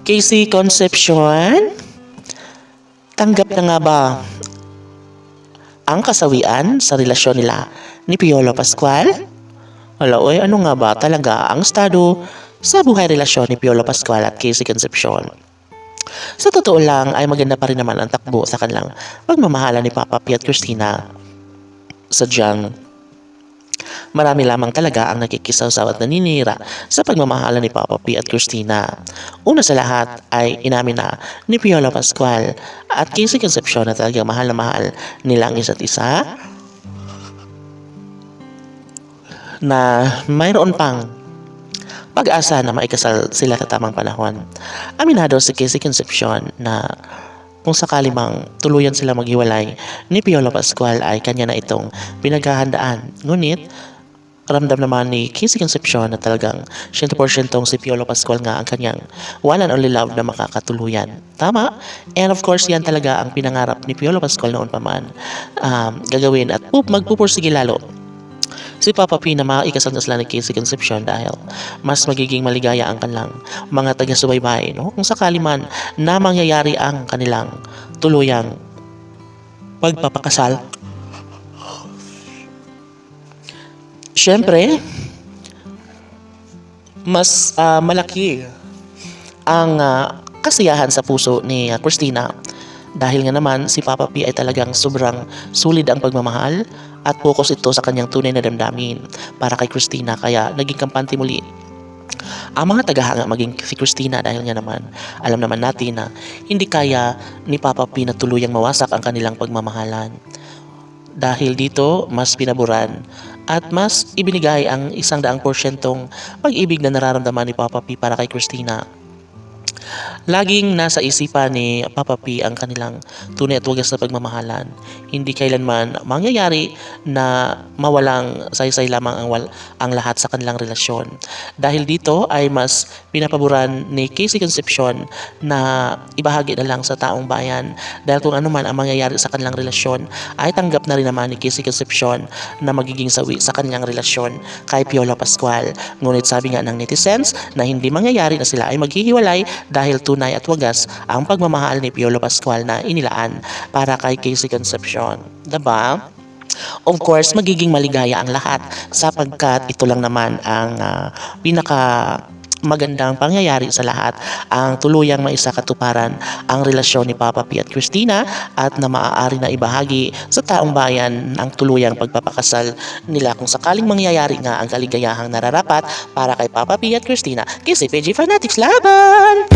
Casey Concepcion, tanggap na nga ba ang kasawian sa relasyon nila ni Piolo Pascual? Wala, oy, ano nga ba talaga ang estado sa buhay relasyon ni Piolo Pascual at Casey Concepcion? Sa totoo lang ay maganda pa rin naman ang takbo sa kanilang pagmamahalan ni Papa P at Christina. Sadyang marami lamang talaga ang nakikisawsaw at naninira sa pagmamahalan ni Papa P at Christina. Una sa lahat ay inamin na ni Piolo Pascual at Casey Concepcion na talagang mahal na mahal nila ang isa't isa, na mayroon pang pag-asa na maikasal sila sa tamang panahon. Aminado si Casey Concepcion na kung sakali mang tuluyan sila maghiwalay ni Piolo Pascual ay kanya na itong pinaghahandaan. Ngunit ramdam naman ni Casey Concepcion na talagang 100% si Piolo Pascual nga ang kanyang one and only love na makakatuluyan. Tama? And of course, yan talaga ang pinangarap ni Piolo Pascual noon pa man gagawin at magpupursige lalo si Papa P na maikasal na sila ni Casey Concepcion dahil mas magiging maligaya ang kanilang mga taga-subaybay, no? Kung sakali man na mangyayari ang kanilang tuluyang pagpapakasal. Siyempre, mas malaki ang kasiyahan sa puso ni Christina dahil nga naman si Papa P ay talagang sobrang sulit ang pagmamahal at focus ito sa kanyang tunay na damdamin para kay Christina, kaya naging kampante muli ang mga tagahanga maging si Christina dahil nga naman alam naman natin na hindi kaya ni Papa P na tuluyang mawasak ang kanilang pagmamahalan. Dahil dito mas pinaburan at mas ibinigay ang 100% pag-ibig na nararamdaman ni Papa P para kay Christina. Laging nasa isipan ni Papa P ang kanilang tunay at wagas na pagmamahalan. Hindi kailanman mangyayari na mawalang saysay lamang ang lahat sa kanilang relasyon. Dahil dito ay mas pinapaboran ni Casey Concepcion na ibahagi na lang sa taong bayan. Dahil kung ano man ang mangyayari sa kanilang relasyon ay tanggap na rin naman ni Casey Concepcion na magiging sawi sa kanilang relasyon kay Piolo Pascual. Ngunit sabi nga ng netizens na hindi mangyayari na sila ay maghihiwalay dahil tunay at wagas ang pagmamahal ni Piolo Pascual na inilaan para kay Casey Concepcion. Diba? Of course, magiging maligaya ang lahat sapagkat ito lang naman ang pinaka magandang pangyayari sa lahat, ang tuluyang maisakatuparan ang relasyon ni Papa P at Christina at na maaari na ibahagi sa taong bayan ang tuluyang pagpapakasal nila kung sakaling mangyayari nga ang kaligayahang nararapat para kay Papa P at Christina. Kasi PG Fanatics laban!